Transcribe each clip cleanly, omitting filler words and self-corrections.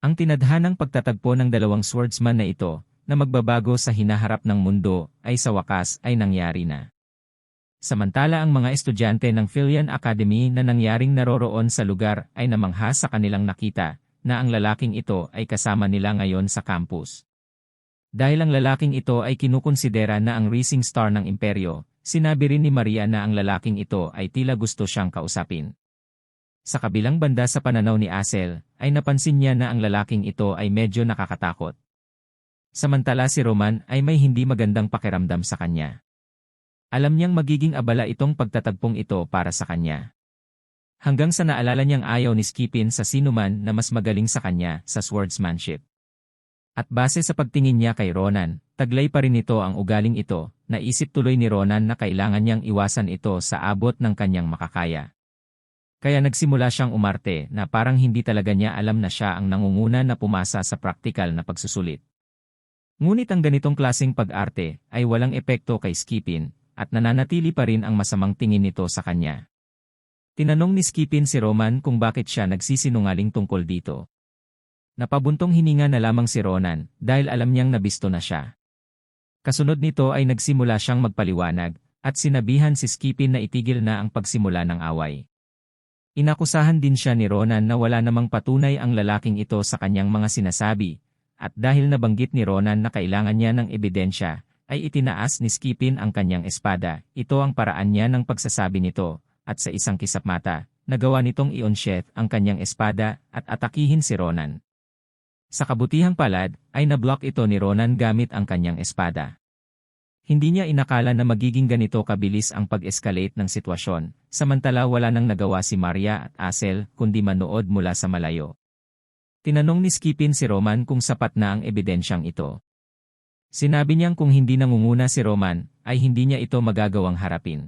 Ang tinadhanang pagtatagpo ng dalawang swordsman na ito, na magbabago sa hinaharap ng mundo, ay sa wakas ay nangyari na. Samantala ang mga estudyante ng Philian Academy na nangyaring naroroon sa lugar ay namangha sa kanilang nakita, na ang lalaking ito ay kasama nila ngayon sa campus. Dahil ang lalaking ito ay kinukonsidera na ang rising star ng imperyo, sinabi rin ni Maria na ang lalaking ito ay tila gusto siyang kausapin. Sa kabilang banda sa pananaw ni Asel, ay napansin niya na ang lalaking ito ay medyo nakakatakot. Samantala si Roman ay may hindi magandang pakiramdam sa kanya. Alam niyang magiging abala itong pagtatagpong ito para sa kanya. Hanggang sa naalala niyang ayaw ni Skipin sa sinuman na mas magaling sa kanya sa swordsmanship. At base sa pagtingin niya kay Ronan, taglay pa rin ito ang ugaling ito, naisip tuloy ni Ronan na kailangan niyang iwasan ito sa abot ng kanyang makakaya. Kaya nagsimula siyang umarte na parang hindi talaga niya alam na siya ang nangunguna na pumasa sa praktikal na pagsusulit. Ngunit ang ganitong klaseng pag-arte ay walang epekto kay Skipin, at nananatili pa rin ang masamang tingin nito sa kanya. Tinanong ni Skipin si Roman kung bakit siya nagsisinungaling tungkol dito. Napabuntong hininga na lamang si Ronan dahil alam niyang nabisto na siya. Kasunod nito ay nagsimula siyang magpaliwanag at sinabihan si Skipin na itigil na ang pagsimula ng away. Inakusahan din siya ni Ronan na wala namang patunay ang lalaking ito sa kanyang mga sinasabi, at dahil nabanggit ni Ronan na kailangan niya ng ebidensya, ay itinaas ni Skipin ang kanyang espada. Ito ang paraan niya ng pagsasabi nito, at sa isang kisap mata, nagawa nitong i-unsheath ang kanyang espada at atakihin si Ronan. Sa kabutihang palad, ay nablock ito ni Ronan gamit ang kanyang espada. Hindi niya inakala na magiging ganito kabilis ang pag-escalate ng sitwasyon, samantala wala nang nagawa si Maria at Asel kundi manood mula sa malayo. Tinanong ni Skipin si Roman kung sapat na ang ebidensyang ito. Sinabi niyang kung hindi nangunguna si Roman, ay hindi niya ito magagawang harapin.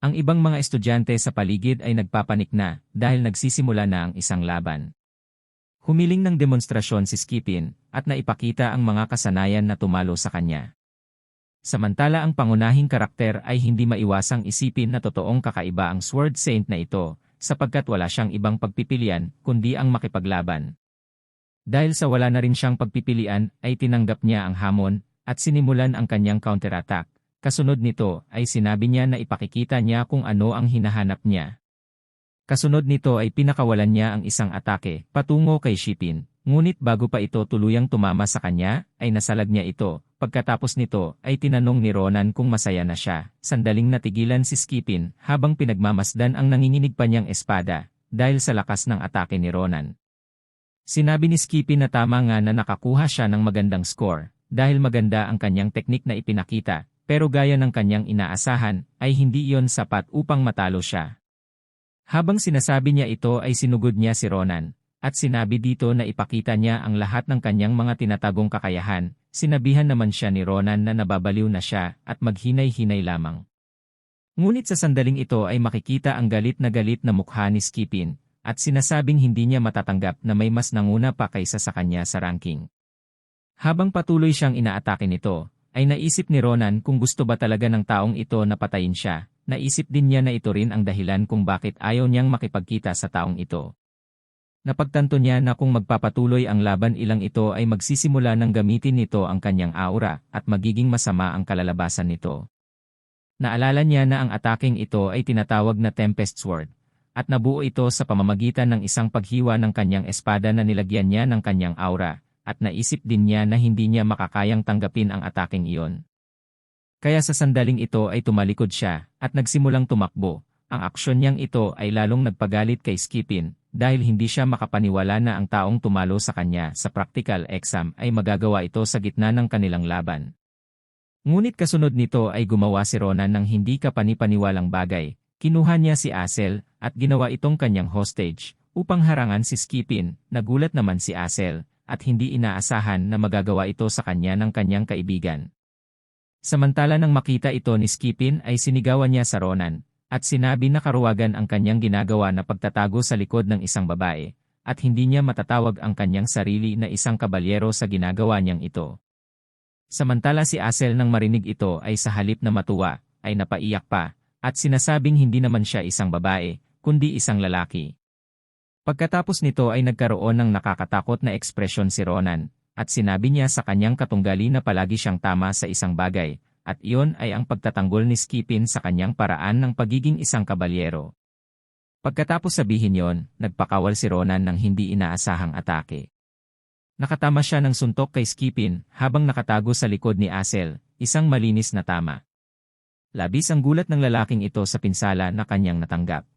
Ang ibang mga estudyante sa paligid ay nagpapanik na dahil nagsisimula na ang isang laban. Humiling ng demonstrasyon si Skipin at naipakita ang mga kasanayan na tumalo sa kanya. Samantala ang pangunahing karakter ay hindi maiwasang isipin na totoong kakaiba ang Sword Saint na ito sapagkat wala siyang ibang pagpipilian kundi ang makipaglaban. Dahil sa wala na rin siyang pagpipilian ay tinanggap niya ang hamon at sinimulan ang kanyang counterattack. Kasunod nito ay sinabi niya na ipakikita niya kung ano ang hinahanap niya. Kasunod nito ay pinakawalan niya ang isang atake patungo kay Skipin, ngunit bago pa ito tuluyang tumama sa kanya ay nasalag niya ito. Pagkatapos nito ay tinanong ni Ronan kung masaya na siya. Sandaling natigilan si Skipin habang pinagmamasdan ang nanginginig pa niyang espada dahil sa lakas ng atake ni Ronan. Sinabi ni Skipin na tama nga na nakakuha siya ng magandang score dahil maganda ang kanyang teknik na ipinakita, pero gaya ng kanyang inaasahan ay hindi iyon sapat upang matalo siya. Habang sinasabi niya ito ay sinugod niya si Ronan, at sinabi dito na ipakita niya ang lahat ng kanyang mga tinatagong kakayahan. Sinabihan naman siya ni Ronan na nababaliw na siya at maghinay-hinay lamang. Ngunit sa sandaling ito ay makikita ang galit na mukha ni Skipin, at sinasabing hindi niya matatanggap na may mas nanguna pa kaysa sa kanya sa ranking. Habang patuloy siyang inaatake nito, ay naisip ni Ronan kung gusto ba talaga ng taong ito na patayin siya. Naisip din niya na ito rin ang dahilan kung bakit ayaw niyang makipagkita sa taong ito. Napagtanto niya na kung magpapatuloy ang laban ilang ito ay magsisimula ng gamitin nito ang kanyang aura at magiging masama ang kalalabasan nito. Naalala niya na ang ataking ito ay tinatawag na Tempest Sword, at nabuo ito sa pamamagitan ng isang paghiwa ng kanyang espada na nilagyan niya ng kanyang aura, at naisip din niya na hindi niya makakayang tanggapin ang ataking iyon. Kaya sa sandaling ito ay tumalikod siya at nagsimulang tumakbo. Ang aksyon niyang ito ay lalong nagpagalit kay Skipin dahil hindi siya makapaniwala na ang taong tumalo sa kanya sa practical exam ay magagawa ito sa gitna ng kanilang laban. Ngunit kasunod nito ay gumawa si Ronan ng hindi kapanipaniwalang bagay. Kinuha niya si Asel at ginawa itong kanyang hostage upang harangan si Skipin. Nagulat naman si Asel at hindi inaasahan na magagawa ito sa kanya ng kanyang kaibigan. Samantala nang makita ito ni Skipin ay sinigawan niya sa Ronan at sinabi na karuwagan ang kanyang ginagawa na pagtatago sa likod ng isang babae at hindi niya matatawag ang kanyang sarili na isang kabalyero sa ginagawa niyang ito. Samantala si Asel nang marinig ito ay sa halip na matuwa ay napaiyak pa at sinasabing hindi naman siya isang babae kundi isang lalaki. Pagkatapos nito ay nagkaroon ng nakakatakot na ekspresyon si Ronan, at sinabi niya sa kanyang katunggali na palagi siyang tama sa isang bagay, at iyon ay ang pagtatanggol ni Skipin sa kanyang paraan ng pagiging isang kabalyero. Pagkatapos sabihin yon, nagpakawal si Ronan ng hindi inaasahang atake. Nakatama siya ng suntok kay Skipin habang nakatago sa likod ni Asel, isang malinis na tama. Labis ang gulat ng lalaking ito sa pinsala na kanyang natanggap.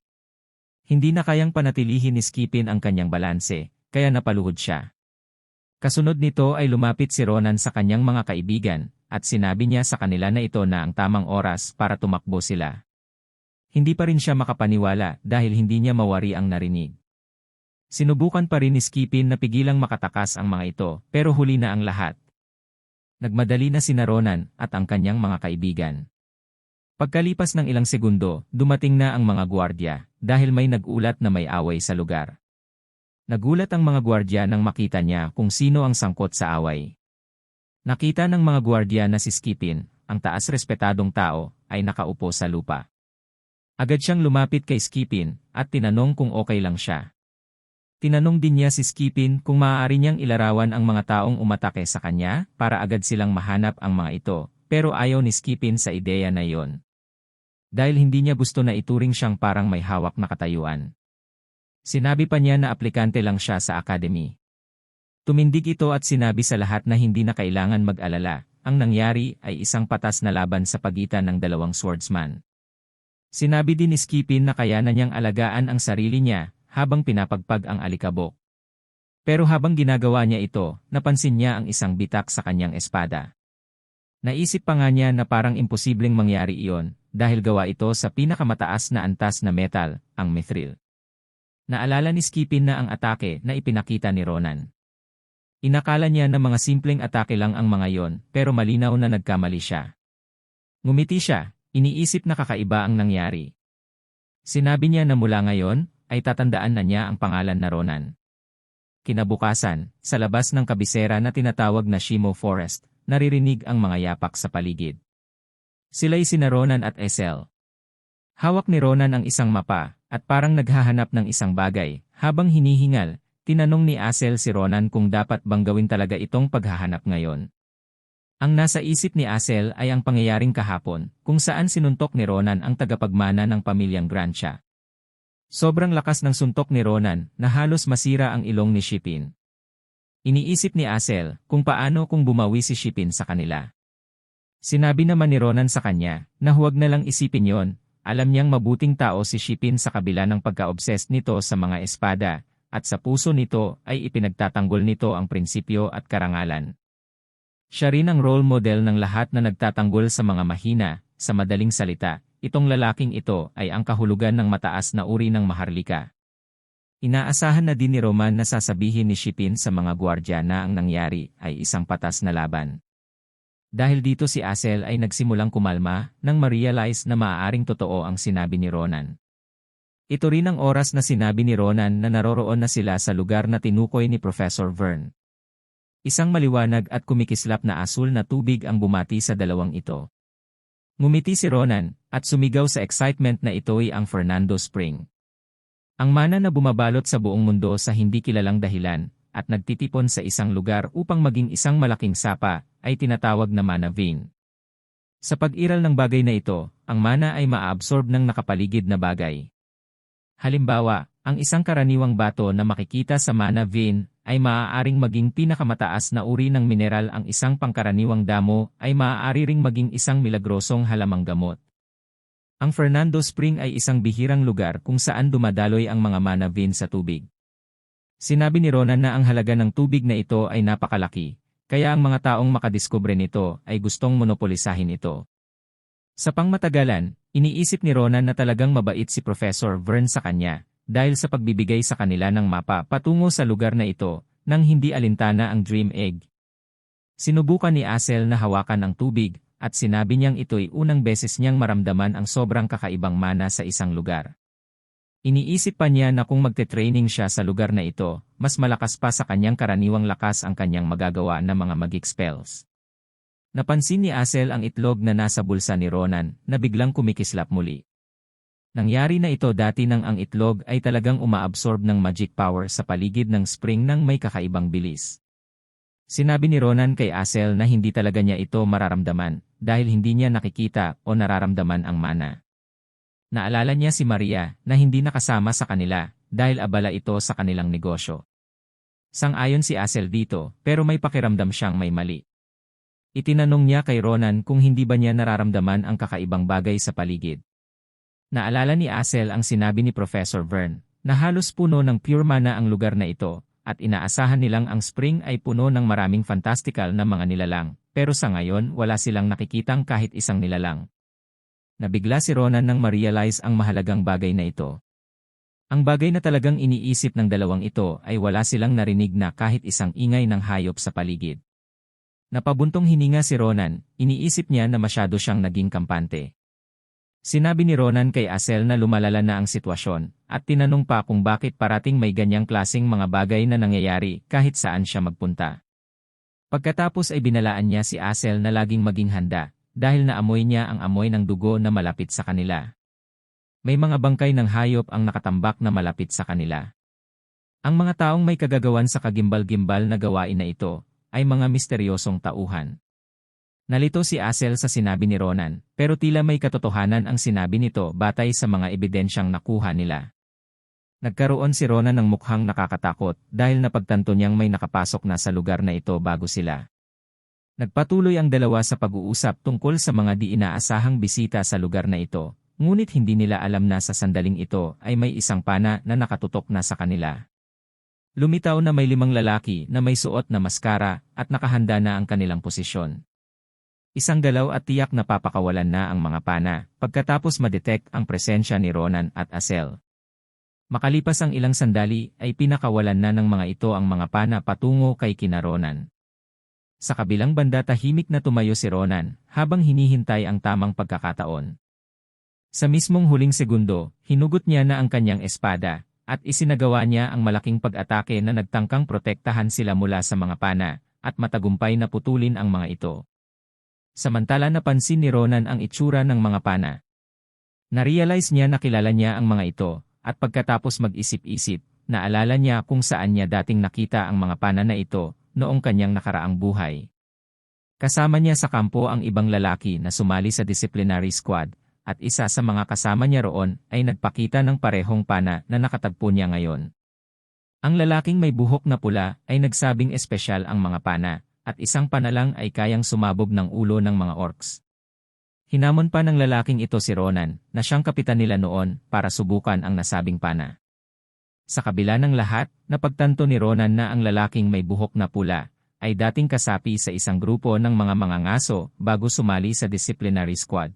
Hindi na kayang panatilihin ni Skipin ang kanyang balanse, kaya napaluhod siya. Kasunod nito ay lumapit si Ronan sa kanyang mga kaibigan, at sinabi niya sa kanila na ito na ang tamang oras para tumakbo sila. Hindi pa rin siya makapaniwala dahil hindi niya mawari ang narinig. Sinubukan pa rin ni Skipin na pigilang makatakas ang mga ito, pero huli na ang lahat. Nagmadali na sina Ronan at ang kanyang mga kaibigan. Pagkalipas ng ilang segundo, dumating na ang mga gwardiya, dahil may nag-ulat na may away sa lugar. Nagulat ang mga gwardiya nang makita niya kung sino ang sangkot sa away. Nakita ng mga gwardiya na si Skipin, ang taas-respetadong tao, ay nakaupo sa lupa. Agad siyang lumapit kay Skipin, at tinanong kung okay lang siya. Tinanong din niya si Skipin kung maaari niyang ilarawan ang mga taong umatake sa kanya, para agad silang mahanap ang mga ito, pero ayaw ni Skipin sa ideya na iyon. Dahil hindi niya gusto na ituring siyang parang may hawak na katayuan. Sinabi pa niya na aplikante lang siya sa academy. Tumindig ito at sinabi sa lahat na hindi na kailangan mag-alala, ang nangyari ay isang patas na laban sa pagitan ng dalawang swordsman. Sinabi din ni Skipin na kaya na niyang alagaan ang sarili niya habang pinapagpag ang alikabok. Pero habang ginagawa niya ito, napansin niya ang isang bitak sa kanyang espada. Naisip pa nga niya na parang imposibleng mangyari iyon, dahil gawa ito sa pinakamataas na antas na metal, ang mithril. Naalala ni Skipin na ang atake na ipinakita ni Ronan. Inakala niya na mga simpleng atake lang ang mga yon, pero malinaw na nagkamali siya. Ngumiti siya, iniisip na kakaiba ang nangyari. Sinabi niya na mula ngayon, ay tatandaan na niya ang pangalan na Ronan. Kinabukasan, sa labas ng kabisera na tinatawag na Shimo Forest, naririnig ang mga yapak sa paligid. Sila'y sina Ronan at Esel. Hawak ni Ronan ang isang mapa, at parang naghahanap ng isang bagay. Habang hinihingal, tinanong ni Asel si Ronan kung dapat bang gawin talaga itong paghahanap ngayon. Ang nasa isip ni Asel ay ang pangyayaring kahapon, kung saan sinuntok ni Ronan ang tagapagmana ng pamilyang Grancia. Sobrang lakas ng suntok ni Ronan na halos masira ang ilong ni Skipin. Iniisip ni Asel kung paano kung bumawi si Skipin sa kanila. Sinabi naman ni Ronan sa kanya na huwag na lang isipin yon, alam niyang mabuting tao si Skipin sa kabila ng pagka-obsessed nito sa mga espada, at sa puso nito ay ipinagtatanggol nito ang prinsipyo at karangalan. Siya rin ang role model ng lahat na nagtatanggol sa mga mahina, sa madaling salita, itong lalaking ito ay ang kahulugan ng mataas na uri ng maharlika. Inaasahan na din ni Roman na sasabihin ni Skipin sa mga gwardya na ang nangyari ay isang patas na laban. Dahil dito si Asel ay nagsimulang kumalma nang ma-realize na maaaring totoo ang sinabi ni Ronan. Ito rin ang oras na sinabi ni Ronan na naroroon na sila sa lugar na tinukoy ni Professor Vern. Isang maliwanag at kumikislap na asul na tubig ang bumati sa dalawang ito. Ngumiti si Ronan, at sumigaw sa excitement na ito'y ang Fernando Spring. Ang mana na bumabalot sa buong mundo sa hindi kilalang dahilan, at nagtitipon sa isang lugar upang maging isang malaking sapa, ay tinatawag na mana vein. Sa pag-iral ng bagay na ito, ang mana ay maa-absorb ng nakapaligid na bagay. Halimbawa, ang isang karaniwang bato na makikita sa mana vein ay maaaring maging pinakamataas na uri ng mineral, ang isang pangkaraniwang damo ay maaari ring maging isang milagrosong halamang gamot. Ang Fernando Spring ay isang bihirang lugar kung saan dumadaloy ang mga mana vein sa tubig. Sinabi ni Ronan na ang halaga ng tubig na ito ay napakalaki, kaya ang mga taong makadiskubre nito ay gustong monopolisahin ito. Sa pangmatagalan, iniisip ni Ronan na talagang mabait si Professor Vern sa kanya, dahil sa pagbibigay sa kanila ng mapa patungo sa lugar na ito, nang hindi alintana ang Dream Egg. Sinubukan ni Asel na hawakan ang tubig, at sinabi niyang ito'y unang beses niyang maramdaman ang sobrang kakaibang mana sa isang lugar. Iniisip pa niya na kung magte-training siya sa lugar na ito, mas malakas pa sa kanyang karaniwang lakas ang kanyang magagawa na mga magic spells. Napansin ni Asel ang itlog na nasa bulsa ni Ronan na biglang kumikislap muli. Nangyari na ito dati nang ang itlog ay talagang umaabsorb ng magic power sa paligid ng spring ng may kakaibang bilis. Sinabi ni Ronan kay Asel na hindi talaga niya ito mararamdaman dahil hindi niya nakikita o nararamdaman ang mana. Naalala niya si Maria na hindi nakasama sa kanila dahil abala ito sa kanilang negosyo. Sang-ayon si Asel dito pero may pakiramdam siyang may mali. Itinanong niya kay Ronan kung hindi ba niya nararamdaman ang kakaibang bagay sa paligid. Naalala ni Asel ang sinabi ni Professor Vern na halos puno ng pure mana ang lugar na ito at inaasahan nilang ang spring ay puno ng maraming fantastical na mga nilalang pero sa ngayon wala silang nakikitang kahit isang nilalang. Nabigla si Ronan nang ma-realize ang mahalagang bagay na ito. Ang bagay na talagang iniisip ng dalawang ito ay wala silang narinig na kahit isang ingay ng hayop sa paligid. Napabuntong hininga si Ronan, iniisip niya na masyado siyang naging kampante. Sinabi ni Ronan kay Asel na lumalala na ang sitwasyon, at tinanong pa kung bakit parating may ganyang klaseng mga bagay na nangyayari kahit saan siya magpunta. Pagkatapos ay binalaan niya si Asel na laging maging handa, dahil naamoy niya ang amoy ng dugo na malapit sa kanila. May mga bangkay ng hayop ang nakatambak na malapit sa kanila. Ang mga taong may kagagawan sa kagimbal-gimbal na gawain na ito, ay mga misteryosong tauhan. Nalito si Asel sa sinabi ni Ronan, pero tila may katotohanan ang sinabi nito batay sa mga ebidensyang nakuha nila. Nagkaroon si Ronan ng mukhang nakakatakot dahil napagtanto niyang may nakapasok na sa lugar na ito bago sila. Nagpatuloy ang dalawa sa pag-uusap tungkol sa mga di inaasahang bisita sa lugar na ito, ngunit hindi nila alam na sa sandaling ito ay may isang pana na nakatutok na sa kanila. Lumitaw na may 5 lalaki na may suot na maskara at nakahanda na ang kanilang posisyon. Isang galaw at tiyak na papakawalan na ang mga pana pagkatapos ma-detect ang presensya ni Ronan at Asel. Makalipas ang ilang sandali ay pinakawalan na ng mga ito ang mga pana patungo kay kina Ronan. Sa kabilang banda tahimik na tumayo si Ronan habang hinihintay ang tamang pagkakataon. Sa mismong huling segundo, hinugot niya na ang kanyang espada at isinagawa niya ang malaking pag-atake na nagtangkang protektahan sila mula sa mga pana at matagumpay na putulin ang mga ito. Samantala napansin ni Ronan ang itsura ng mga pana. Narealize niya na kilala niya ang mga ito, at pagkatapos mag-isip-isip, naalala niya kung saan niya dating nakita ang mga pana na ito, noong kanyang nakaraang buhay. Kasama niya sa kampo ang ibang lalaki na sumali sa disciplinary squad, at isa sa mga kasama niya roon ay nagpakita ng parehong pana na nakatagpo niya ngayon. Ang lalaking may buhok na pula ay nagsabing espesyal ang mga pana, at isang pana lang ay kayang sumabog ng ulo ng mga orcs. Hinamon pa ng lalaking ito si Ronan, na siyang kapitan nila noon, para subukan ang nasabing pana. Sa kabila ng lahat, napagtanto ni Ronan na ang lalaking may buhok na pula, ay dating kasapi sa isang grupo ng mga mangangaso bago sumali sa disciplinary squad.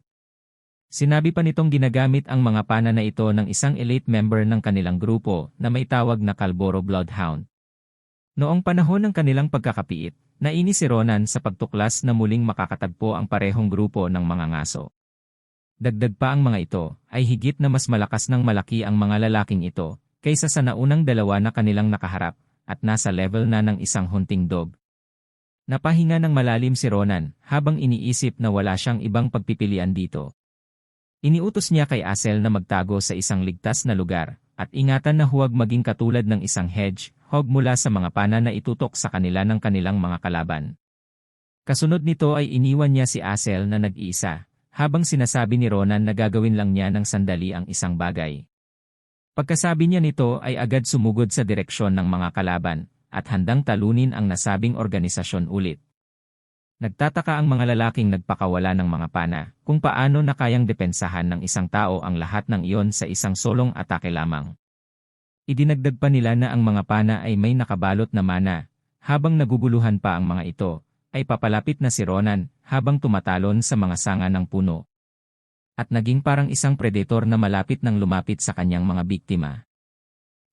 Sinabi pa nitong ginagamit ang mga pana na ito ng isang elite member ng kanilang grupo na may tawag na Kalboro Bloodhound. Noong panahon ng kanilang pagkakapiit, nainis si Ronan sa pagtuklas na muling makakatagpo ang parehong grupo ng mga ngaso. Dagdag pa ang mga ito, ay higit na mas malakas ng malaki ang mga lalaking ito, kaysa sa naunang dalawa na kanilang nakaharap, at nasa level na ng isang hunting dog. Napahinga ng malalim si Ronan, habang iniisip na wala siyang ibang pagpipilian dito. Iniutos niya kay Asel na magtago sa isang ligtas na lugar, at ingatan na huwag maging katulad ng isang hedgehog mula sa mga pana na itutok sa kanila ng kanilang mga kalaban. Kasunod nito ay iniwan niya si Asel na nag-iisa, habang sinasabi ni Ronan na gagawin lang niya ng sandali ang isang bagay. Pagkasabi niya nito ay agad sumugod sa direksyon ng mga kalaban, at handang talunin ang nasabing organisasyon ulit. Nagtataka ang mga lalaking nagpakawala ng mga pana, kung paano na kayang depensahan ng isang tao ang lahat ng iyon sa isang solong atake lamang. Idinagdag pa nila na ang mga pana ay may nakabalot na mana, habang naguguluhan pa ang mga ito, ay papalapit na si Ronan habang tumatalon sa mga sanga ng puno. At naging parang isang predator na malapit nang lumapit sa kanyang mga biktima.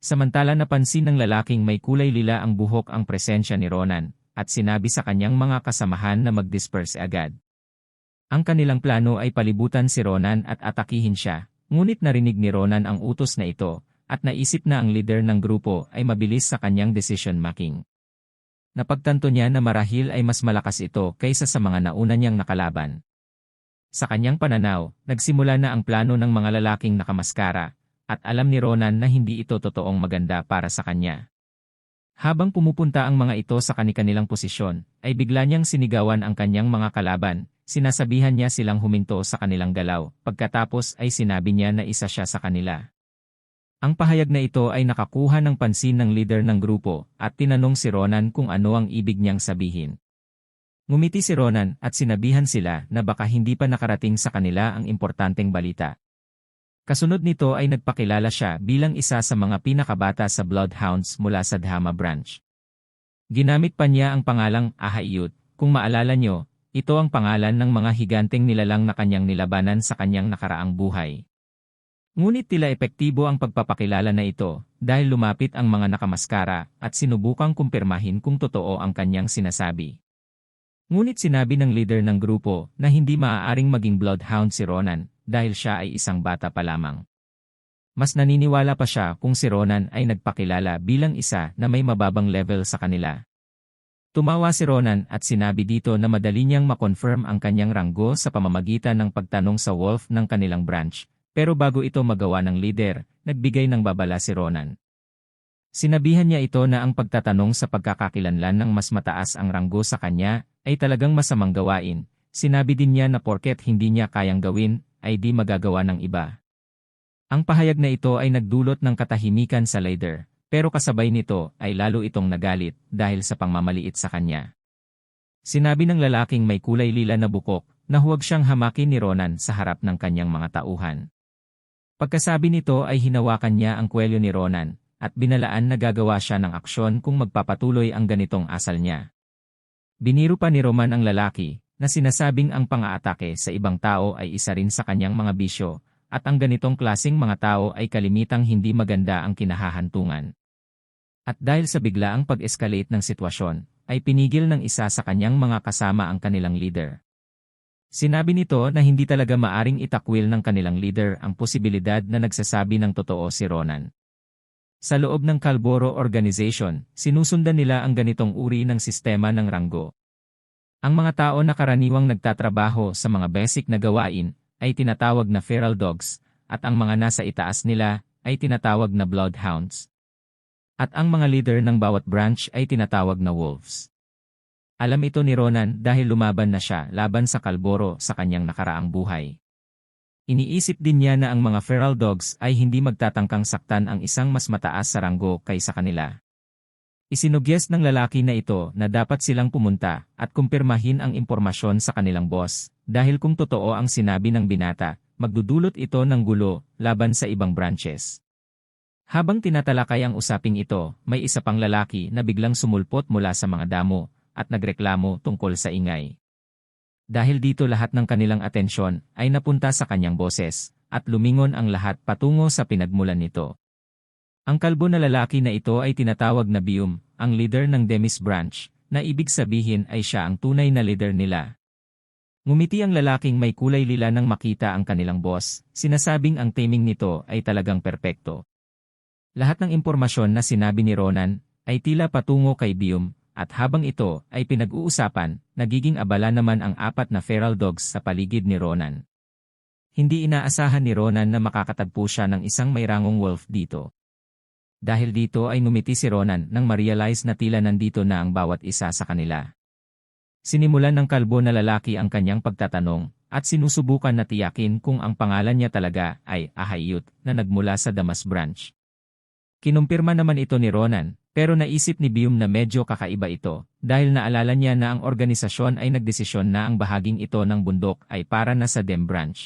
Samantala napansin ng lalaking may kulay lila ang buhok ang presensya ni Ronan, at sinabi sa kanyang mga kasamahan na mag-disperse agad. Ang kanilang plano ay palibutan si Ronan at atakihin siya, ngunit narinig ni Ronan ang utos na ito, at naisip na ang leader ng grupo ay mabilis sa kanyang decision-making. Napagtanto niya na marahil ay mas malakas ito kaysa sa mga nauna niyang nakalaban. Sa kanyang pananaw, nagsimula na ang plano ng mga lalaking nakamaskara, at alam ni Ronan na hindi ito totoong maganda para sa kanya. Habang pumupunta ang mga ito sa kani-kanilang posisyon, ay bigla niyang sinigawan ang kanyang mga kalaban, sinasabihan niya silang huminto sa kanilang galaw, pagkatapos ay sinabi niya na isa siya sa kanila. Ang pahayag na ito ay nakakuha ng pansin ng leader ng grupo, at tinanong si Ronan kung ano ang ibig niyang sabihin. Ngumiti si Ronan at sinabihan sila na baka hindi pa nakarating sa kanila ang importanteng balita. Kasunod nito ay nagpakilala siya bilang isa sa mga pinakabata sa Bloodhounds mula sa Dhama Branch. Ginamit pa niya ang pangalang Ahayut. Kung maalala nyo, ito ang pangalan ng mga higanteng nilalang na kanyang nilabanan sa kanyang nakaraang buhay. Ngunit tila epektibo ang pagpapakilala na ito dahil lumapit ang mga nakamaskara at sinubukang kumpirmahin kung totoo ang kanyang sinasabi. Ngunit sinabi ng leader ng grupo na hindi maaaring maging Bloodhound si Ronan dahil siya ay isang bata pa lamang. Mas naniniwala pa siya kung si Ronan ay nagpakilala bilang isa na may mababang level sa kanila. Tumawa si Ronan at sinabi dito na madali niyang makonfirm ang kanyang ranggo sa pamamagitan ng pagtanong sa wolf ng kanilang branch, pero bago ito magawa ng leader, nagbigay ng babala si Ronan. Sinabihan niya ito na ang pagtatanong sa pagkakakilanlan ng mas mataas ang ranggo sa kanya ay talagang masamang gawain. Sinabi din niya na porket hindi niya kayang gawin, ay di magagawa ng iba. Ang pahayag na ito ay nagdulot ng katahimikan sa leader, pero kasabay nito ay lalo itong nagalit dahil sa pangmamaliit sa kanya. Sinabi ng lalaking may kulay lila na bukok na huwag siyang hamakin ni Ronan sa harap ng kanyang mga tauhan. Pagkasabi nito ay hinawakan niya ang kwelyo ni Ronan at binalaan na gagawa siya ng aksyon kung magpapatuloy ang ganitong asal niya. Biniru pa ni Roman ang lalaki na sinasabing ang pang-aatake sa ibang tao ay isa rin sa kanyang mga bisyo at ang ganitong klasing mga tao ay kalimitang hindi maganda ang kinahahantungan. At dahil sa biglaang pag-escalate ng sitwasyon, ay pinigil ng isa sa kanyang mga kasama ang kanilang leader. Sinabi nito na hindi talaga maaring itakwil ng kanilang leader ang posibilidad na nagsasabi ng totoo si Ronan. Sa loob ng Kalboro Organization, sinusundan nila ang ganitong uri ng sistema ng ranggo. Ang mga tao na karaniwang nagtatrabaho sa mga basic na gawain ay tinatawag na feral dogs, at ang mga nasa itaas nila ay tinatawag na bloodhounds. At ang mga leader ng bawat branch ay tinatawag na wolves. Alam ito ni Ronan dahil lumaban na siya laban sa Kalboro sa kanyang nakaraang buhay. Iniisip din niya na ang mga feral dogs ay hindi magtatangkang saktan ang isang mas mataas sa ranggo kaysa kanila. Isinugyes ng lalaki na ito na dapat silang pumunta at kumpirmahin ang impormasyon sa kanilang boss, dahil kung totoo ang sinabi ng binata, magdudulot ito ng gulo laban sa ibang branches. Habang tinatalakay ang usaping ito, may isa pang lalaki na biglang sumulpot mula sa mga damo at nagreklamo tungkol sa ingay. Dahil dito lahat ng kanilang atensyon ay napunta sa kanyang boses, at lumingon ang lahat patungo sa pinagmulan nito. Ang kalbo na lalaki na ito ay tinatawag na Bium, ang leader ng Demis Branch, na ibig sabihin ay siya ang tunay na leader nila. Ngumiti ang lalaking may kulay lila nang makita ang kanilang boss, sinasabing ang timing nito ay talagang perpekto. Lahat ng impormasyon na sinabi ni Ronan ay tila patungo kay Bium, at habang ito ay pinag-uusapan, nagiging abala naman ang apat na feral dogs sa paligid ni Ronan. Hindi inaasahan ni Ronan na makakatagpo siya ng isang may rangong wolf dito. Dahil dito ay ngumiti si Ronan nang ma-realize na tila nandito na ang bawat isa sa kanila. Sinimulan ng kalbo na lalaki ang kanyang pagtatanong, at sinusubukan na tiyakin kung ang pangalan niya talaga ay Ahayut na nagmula sa Damas Branch. Kinumpirma naman ito ni Ronan, pero naisip ni Bium na medyo kakaiba ito, dahil naalala niya na ang organisasyon ay nagdesisyon na ang bahaging ito ng bundok ay para na sa Dem Branch.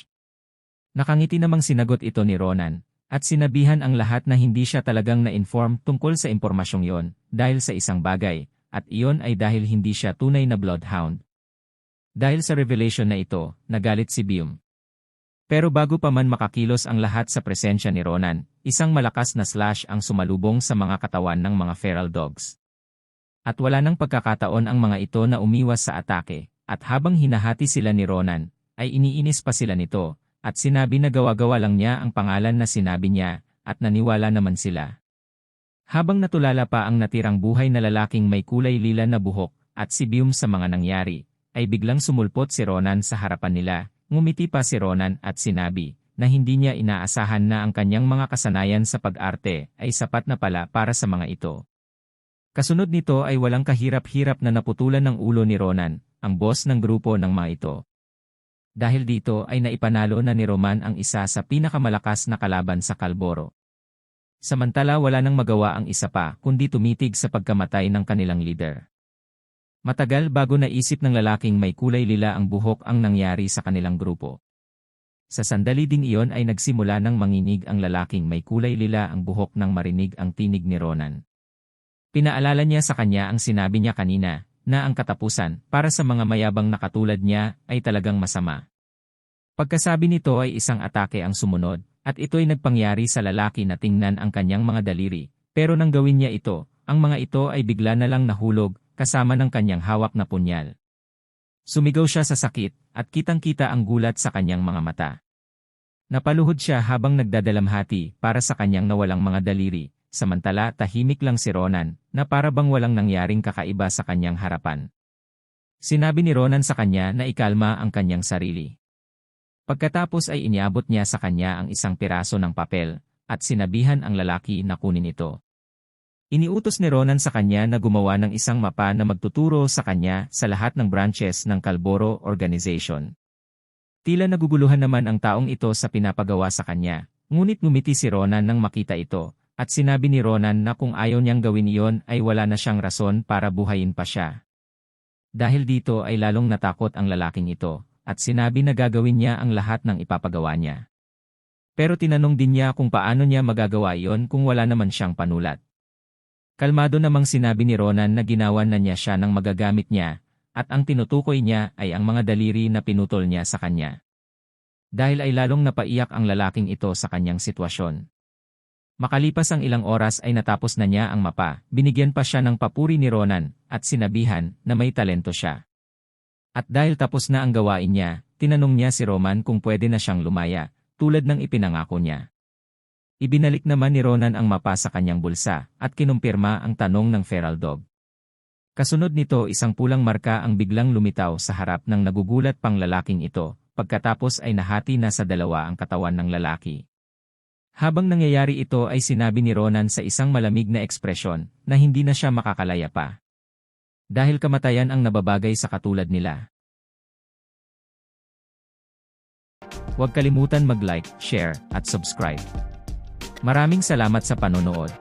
Nakangiti namang sinagot ito ni Ronan, at sinabihan ang lahat na hindi siya talagang na-inform tungkol sa impormasyong yon, dahil sa isang bagay, at iyon ay dahil hindi siya tunay na bloodhound. Dahil sa revelation na ito, nagalit si Bium. Pero bago pa man makakilos ang lahat sa presensya ni Ronan, isang malakas na slash ang sumalubong sa mga katawan ng mga feral dogs. At wala nang pagkakataon ang mga ito na umiwas sa atake, at habang hinahati sila ni Ronan, ay iniinis pa sila nito, at sinabi na gawa-gawa lang niya ang pangalan na sinabi niya, at naniwala naman sila. Habang natulala pa ang natirang buhay na lalaking may kulay lila na buhok, at si Bium sa mga nangyari, ay biglang sumulpot si Ronan sa harapan nila, ngumiti pa si Ronan at sinabi na hindi niya inaasahan na ang kanyang mga kasanayan sa pag-arte ay sapat na pala para sa mga ito. Kasunod nito ay walang kahirap-hirap na naputulan ng ulo ni Ronan, ang boss ng grupo ng mga ito. Dahil dito ay naipanalo na ni Roman ang isa sa pinakamalakas na kalaban sa Kalboro. Samantala wala nang magawa ang isa pa kundi tumitig sa pagkamatay ng kanilang leader. Matagal bago naisip ng lalaking may kulay lila ang buhok ang nangyari sa kanilang grupo. Sa sandali ding iyon ay nagsimula ng manginig ang lalaking may kulay lila ang buhok nang marinig ang tinig ni Ronan. Pinaalala niya sa kanya ang sinabi niya kanina, na ang katapusan para sa mga mayabang na katulad niya ay talagang masama. Pagkasabi nito ay isang atake ang sumunod, at ito'y nagpangyari sa lalaki na tingnan ang kanyang mga daliri, pero nang gawin niya ito, ang mga ito ay bigla na lang nahulog, kasama ng kanyang hawak na punyal. Sumigaw siya sa sakit, at kitang-kita ang gulat sa kanyang mga mata. Napaluhod siya habang nagdadalamhati para sa kanyang nawalang mga daliri, samantala tahimik lang si Ronan, na para bang walang nangyaring kakaiba sa kanyang harapan. Sinabi ni Ronan sa kanya na ikalma ang kanyang sarili. Pagkatapos ay iniabot niya sa kanya ang isang piraso ng papel, at sinabihan ang lalaki na kunin ito. Iniutos ni Ronan sa kanya na gumawa ng isang mapa na magtuturo sa kanya sa lahat ng branches ng Kalboro Organization. Tila naguguluhan naman ang taong ito sa pinapagawa sa kanya, ngunit ngumiti si Ronan nang makita ito, at sinabi ni Ronan na kung ayaw niyang gawin iyon ay wala na siyang rason para buhayin pa siya. Dahil dito ay lalong natakot ang lalaking ito, at sinabi na gagawin niya ang lahat ng ipapagawa niya. Pero tinanong din niya kung paano niya magagawa iyon kung wala naman siyang panulat. Kalmado namang sinabi ni Ronan na ginawan na niya siya ng magagamit niya, at ang tinutukoy niya ay ang mga daliri na pinutol niya sa kanya. Dahil ay lalong napaiyak ang lalaking ito sa kanyang sitwasyon. Makalipas ang ilang oras ay natapos na niya ang mapa, binigyan pa siya ng papuri ni Ronan, at sinabihan na may talento siya. At dahil tapos na ang gawain niya, tinanong niya si Roman kung pwede na siyang lumaya, tulad ng ipinangako niya. Ibinalik naman ni Ronan ang mapa sa kanyang bulsa, at kinumpirma ang tanong ng feral dog. Kasunod nito isang pulang marka ang biglang lumitaw sa harap ng nagugulat pang lalaking ito, pagkatapos ay nahati na sa dalawa ang katawan ng lalaki. Habang nangyayari ito ay sinabi ni Ronan sa isang malamig na ekspresyon na hindi na siya makakalaya pa. Dahil kamatayan ang nababagay sa katulad nila. Huwag kalimutan mag-like, share, at subscribe. Maraming salamat sa panonood.